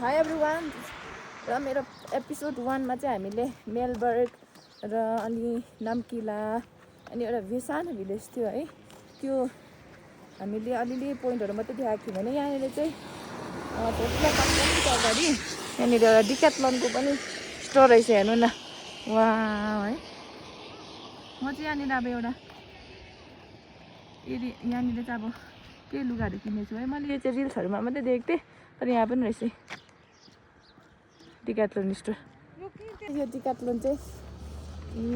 High everyone र मेरो episode 1 मा चाहिँ हामीले मेलबर्ग र अनि नाम्किला अनि एउटा सानो भिलेज थियो है। त्यो हामीले अलिअलि पोइन्टहरू मात्रै देखाएको थियौँ भने यहाँनिर चाहिँ फोटोलाई पार्कको अगाडि यहाँनिर एउटा डिक्याथ्लनको पनि स्टोर रहेछ, हेर्नु न। वाह है, म चाहिँ यहाँनिर अब एउटा यहाँनिर चाहिँ अब केही लुगाहरू किनेछु है। मैले यो चाहिँ रिल्सहरूमा मात्रै देखेको थिएँ, तर यहाँ पनि रहेछ डिक्याथ्लोन स्टोर। यो डिक्याथ्लोन चाहिँ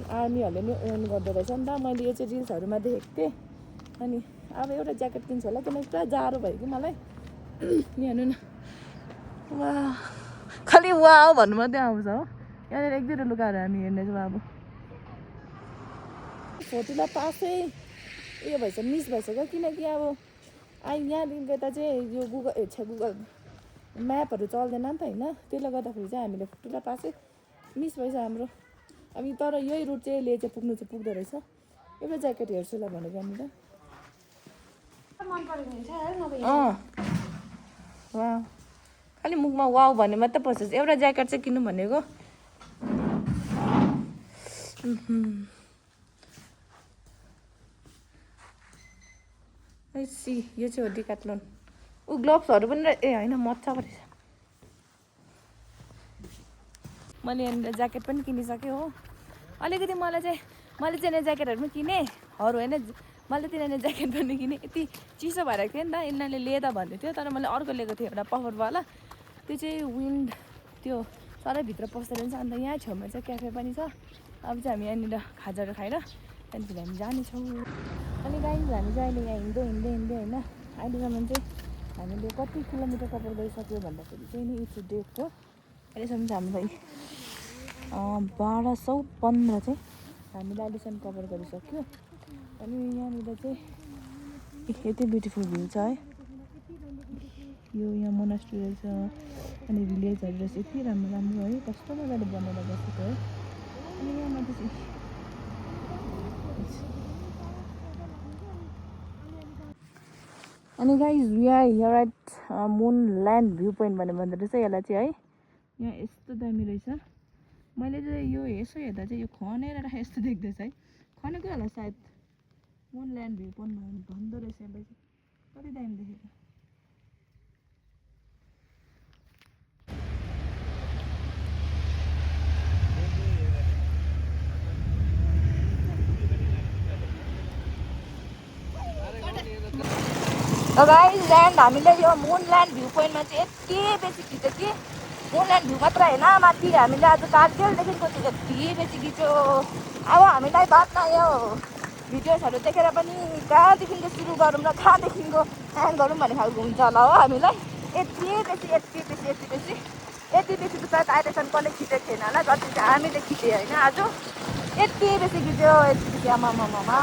आर्मीहरूले नै ओन गर्दो रहेछ नि त। मैले यो चाहिँ रिल्सहरूमा देखेको थिएँ। अनि अब एउटा ज्याकेट किन्छु होला, किनकि पुरा जाडो भयो कि मलाई। हेर्नु न, वाह, खालि वाह भन्नु मात्रै आउँछ हो। यहाँनिर एक दुईवटा लुगाहरू हामी हेर्नेछौँ। अब फोटोलाई पासै उयो भएछ, मिस भइसक्यो, किनकि अब यहाँदेखिको यता चाहिँ यो गुगल म्यापहरू चल्दैन नि त होइन। त्यसले गर्दाखेरि चाहिँ हामीले फोटोलाई पासै मिस भएछ हाम्रो। अब तर यही रुट चाहिँ यसले चाहिँ पुग्दो रहेछ। एउटा ज्याकेट हेर्छु ल भनेको यहाँनिर। वा, खालि मुखमा वाउ भन्ने मात्रै पर्छ। एउटा ज्याकेट चाहिँ किन्नु भनेको। सी, यो चाहिँ हो डिक्याथ्लोन। ग्लोभ्सहरू पनि ए होइन, मजाको रहेछ। मैले यहाँनिर ज्याकेट पनि किनिसकेँ हो। अलिकति मैले चाहिँ ज्याकेटहरू पनि किनेँ, अरू होइन। मैले तिनीहरूले ज्याकेट पनि किनेँ। यति चिसो भएर थियो नि त, यिनीहरूले लेदा भन्दै थियो। तर मैले अर्को लिएको थिएँ, एउटा पफरवाला। त्यो चाहिँ विन्ड, त्यो साह्रै भित्र पस्दो रहेछ। अन्त यहाँ छेउमा चाहिँ क्याफे पनि छ। अब चाहिँ हामी यहाँनिर खाजाहरू खाएर त्यहाँदेखि हामी जानेछौँ। अनि गाइस, हामी चाहिँ अहिले यहाँ हिँड्दै होइन, अहिलेसम्म चाहिँ हामीले कति किलोमिटर कभर गरिसक्यो भन्दाखेरि चाहिँ नि इट्स डेटको अहिलेसम्म चाहिँ हामीलाई 1215 चाहिँ हामीले अहिलेसम्म कभर गरिसक्यो। अनि यहाँनिर चाहिँ यति ब्युटिफुल भ्यू छ है। यो यहाँ मोनास्ट्री रहेछ अनि भिलेजहरू रहेछ, यति राम्रो राम्रो है। कस्तो मजाले बनेर बसेको है। अनि यहाँ माथि चाहिँ अनि guys, we are here at moonland view point भनेर भन्दो रहेछ यसलाई चाहिँ है। यहाँ यस्तो दामी रहेछ। मैले चाहिँ यो यसो हेर्दा चाहिँ यो खनेर राखेँ यस्तो देख्दैछ है। खनेकै होला सायद। मुनल्यान्ड भ्यू पोइन्ट भन्दो रहेछ यसलाई चाहिँ। कति दामी देखेको। गाइज, ल्यान्ड हामीले यो मुनल्यान्ड भ्यू पोइन्टमा चाहिँ यति बेसी खिच्यो कि मुनल्यान्ड भ्यू मात्र होइन, माथि हामीले आज कारगिलदेखिको चाहिँ यति बेसी खिच्यो। अब हामीलाई बादमा यो भिडियोजहरू देखेर पनि कहाँदेखिको सुरु गरौँ र कहाँदेखिको एन्ड गरौँ भन्ने खालको हुन्छ होला हो हामीलाई। यति बेसी त सायद अहिलेसम्म कसले खिचेको थिएन होला, जति चाहिँ हामीले खिच्यो होइन आज। यति बेसी खिच्यो, यति बेसी। आमामामा,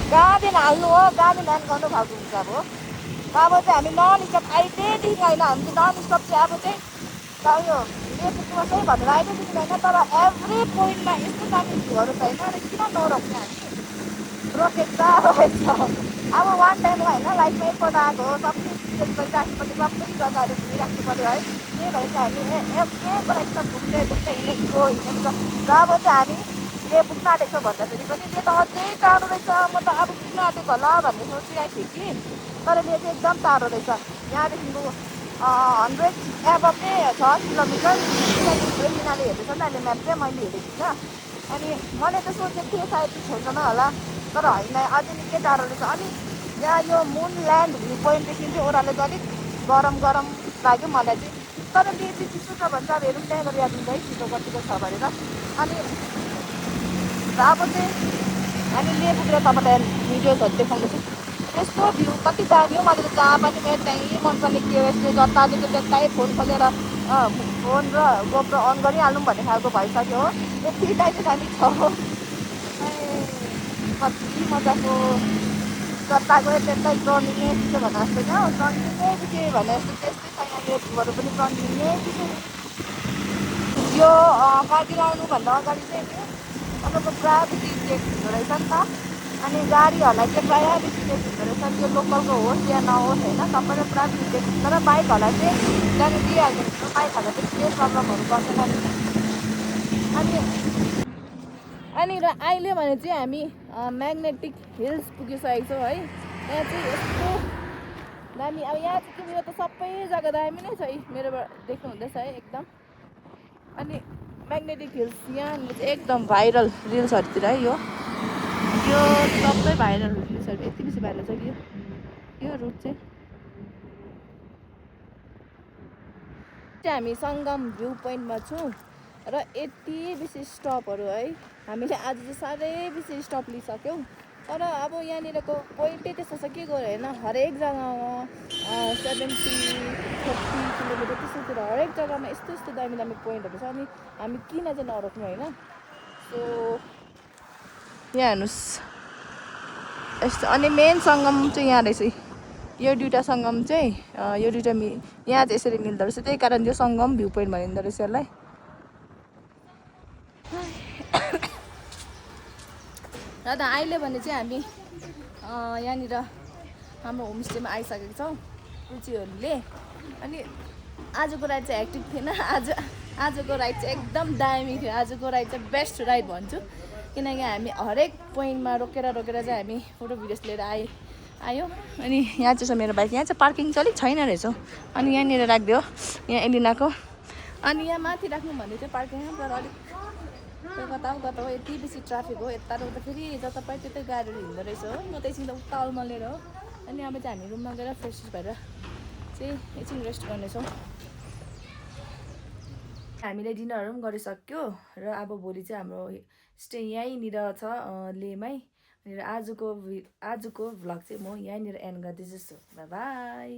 कहाँदेखि हाल्नु हो, कहाँदेखि एन्ड गर्नु भएको हुन्छ अब चाहिँ हामी नन स्टप आइदेखि होइन। हामी चाहिँ नन स्टप चाहिँ अब चाहिँ यो पुग्नु चाहिँ भनेर आइदेखि होइन। तर एभ्री पोइन्टमा यस्तो दामी भ्यूहरू छ होइन, र किन नरोक्ने हामी, रोकेको रहेछ। अब वान टाइममा होइन, लाइफमा एकपल्ट आएको हो, सबै एक्सपिरियन्स गरिराख्नुपर्छ, सबै जग्गाहरू घुमिराख्नु पऱ्यो है। त्यही भएर चाहिँ हामी एकपल्ट एकदम घुम्दै हिँडेको र अब चाहिँ हामी ले पुग्न आँटेको छ भन्दाखेरि पनि त्यो त अझै टाढो रहेछ। म त अब पुग्न आँटेको होला भन्ने सोचिरहेको थिएँ कि, तर ले चाहिँ एकदम टाढो रहेछ। यहाँदेखिको 100 एबभ चाहिँ 6 किलोमिटर। यिनीहरूले हेर्दैछ नि त अहिले म्याप चाहिँ, मैले हेरेको थिइनँ। अनि मैले त सोचेको थिएँ सायद छेउछाउमा होला, तर होइन, अझै निकै टाढो रहेछ। अनि यहाँ यो मुनल्यान्ड भ्यू पोइन्टदेखि चाहिँ ओह्रालो चाहिँ अलिक गरम लाग्यो मलाई चाहिँ। तर ले चाहिँ चिसो छ भन्छ। अब हेरौँ त्यहाँ गएर याद हुन्छ है चिसो कतिको छ भनेर। अनि अब चाहिँ हामी ले पुगेर तपाईँलाई भिडियोजहरू देखाउँदैछु। यस्तो भ्यू कति दामी हो। मैले त जहाँ पनि मेरो त्यहीँ मनपर्ने के हो, यस्तो जतादेखि त्यतै फोन खोलेर फोन र गोप्रो अन गरिहालौँ भन्ने खालको भइसक्यो हो। यति दामी दामी छ, कति मजाको। जता गयो त्यतै टर्निङै पिछे भने जस्तो क्या, टर्निङै पिछे भने जस्तो त्यस्तै छैन। यो भ्यूहरू पनि टर्निङै पिछे। यो कारगिल आउनुभन्दा अगाडि चाहिँ तपाईँको पुरा बेसी चेक हुँदो रहेछ नि त। अनि गाडीहरूलाई चाहिँ प्रायः बेसी चाहिँ भिड्दो रहेछ त्यो लोकलको होस् या नहोस् होइन सबैले पुरा भिड्दै तर बाइकहरूलाई चाहिँ जानु दिइहाल्दैन बाइकहरूलाई चाहिँ केही प्रब्लमहरू गर्दैन अनि र अहिले भने चाहिँ हामी म्याग्नेटिक हिल्स पुगिसकेको छौँ है यहाँ चाहिँ यस्तो दामी अब यहाँ चाहिँ मेरो त सबै जग्गा दामी नै छ है मेरोबाट देख्नुहुँदैछ है एकदम अनि म्याग्नेटिक हिल्स यहाँनिर चाहिँ एकदम भाइरल रिल्सहरूतिर है यो सबै भाइरल रिल्सहरू यति बेसी भाइरल छ कि यो रुट चाहिँ हामी सङ्गम भ्यू पोइन्टमा छौँ र यति बेसी स्टपहरू है हामीले आज चाहिँ साह्रै बेसी स्टप लिइसक्यौँ तर अब यहाँनिरको पोइन्टै त्यस्तो छ के गऱ्यो होइन हरेक जग्गामा 70-30 किलोमिटर त्यस्तोतिर हरेक जग्गामा यस्तो यस्तो दामी दामी पोइन्टहरू छ अनि हामी किन चाहिँ नरोक्नु होइन सो यहाँ हेर्नुहोस् यस्तो अनि मेन सङ्गम चाहिँ यहाँ रहेछ यो दुइटा सङ्गम चाहिँ यो दुइटा यहाँ चाहिँ यसरी मिल्दो रहेछ त्यही कारण यो सङ्गम भ्यू पोइन्ट भनिँदो रहेछ यसलाई र त अहिले भने चाहिँ हामी यहाँनिर हाम्रो होमस्टेमा आइसकेको छौँ रुचिहरूले अनि आजको राइड चाहिँ हेक्टिक थिएन आजको राइड चाहिँ एकदम दामी थियो आजको राइड चाहिँ बेस्ट राइड भन्छु किनकि हामी हरेक पोइन्टमा रोकेर चाहिँ हामी फोटो भिडियोस लिएर आयो अनि यहाँ चाहिँ छ मेरो बाइक यहाँ चाहिँ पार्किङ चाहिँ अलिक छैन रहेछ अनि यहाँनिर राखिदियो यहाँ एलिनाको अनि यहाँ माथि राख्नु भन्दै थियो पार्किङ तर अलिक कता हो यति बेसी ट्राफिक हो यता र उता फेरि जतापाइ त्यतै गाडीहरू हिँड्दो रहेछ हो म त एकछिन त उता अल्मलेर हो अनि अब चाहिँ हामी रुममा गएर फ्रेस भएर चाहिँ एकछिन रेस्ट गर्नेछौँ हामीले डिनरहरू पनि गरिसक्यो र अब भोलि चाहिँ हाम्रो स्टे यहीँनिर छ लेहमै अनि आजको भ्लग चाहिँ म यहीँनिर एन्ड गर्दैछु बाई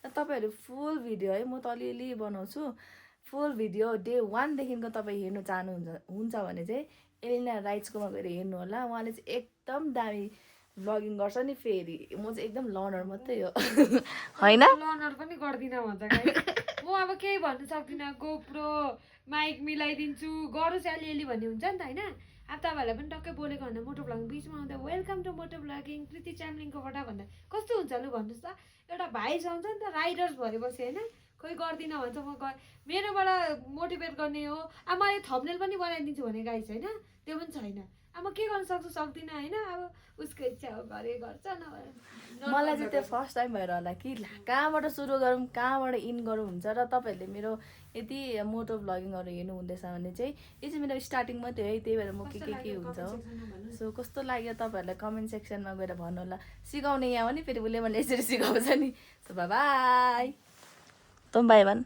र तपाईँहरू फुल भिडियो है म त अलिअलि बनाउँछु फुल भिडियो डे 1 देखिको तपाईँ हेर्नु चाहनुहुन्छ भने चाहिँ एलिना राइट्सकोमा गएर हेर्नु होला उहाँले चाहिँ एकदम दामी भ्लगिङ गर्छ नि फेरि म चाहिँ एकदम लर्नर मात्रै हो होइन लर्नर पनि गर्दिनँ भन्छ म अब केही भन्नु सक्दिनँ गोप्रो माइक मिलाइदिन्छु गरोस् अलिअलि भन्ने हुन्छ नि त होइन अब तपाईँहरूलाई पनि टक्कै बोलेको भन्दा मोटो भ्लगिङ बिचमा आउँदा वेलकम टु मोटो भ्लगिङ कृति च्याम्लिङकोबाट भन्दा कस्तो हुन्छ लु भन्नुहोस् त एउटा भाइस आउँछ नि त राइडर्स भएपछि होइन खोइ गर्दिनँ भन्छ म मेरोबाट मोटिभेट गर्ने हो अब मैले थम्बनेल पनि बनाइदिन्छु भने गाइस होइन त्यो पनि छैन अब म के गर्न सक्दिनँ होइन अब उसको इच्छा हो गर्छ मलाई चाहिँ त्यो फर्स्ट टाइम भएर होला कि कहाँबाट सुरु गरौँ कहाँबाट इन गरौँ हुन्छ र तपाईँहरूले मेरो यदि मोटो भ्लगिङहरू हेर्नु हुँदैछ भने चाहिँ यो चाहिँ मेरो स्टार्टिङ मात्रै है त्यही भएर म के हुन्छ हो सो कस्तो लाग्यो तपाईँहरूलाई कमेन्ट सेक्सनमा गएर भन्नु होला सिकाउने यहाँ हो नि फेरि उसले भने यसरी सिकाउँछ नि सो बाई तँ बाई भन्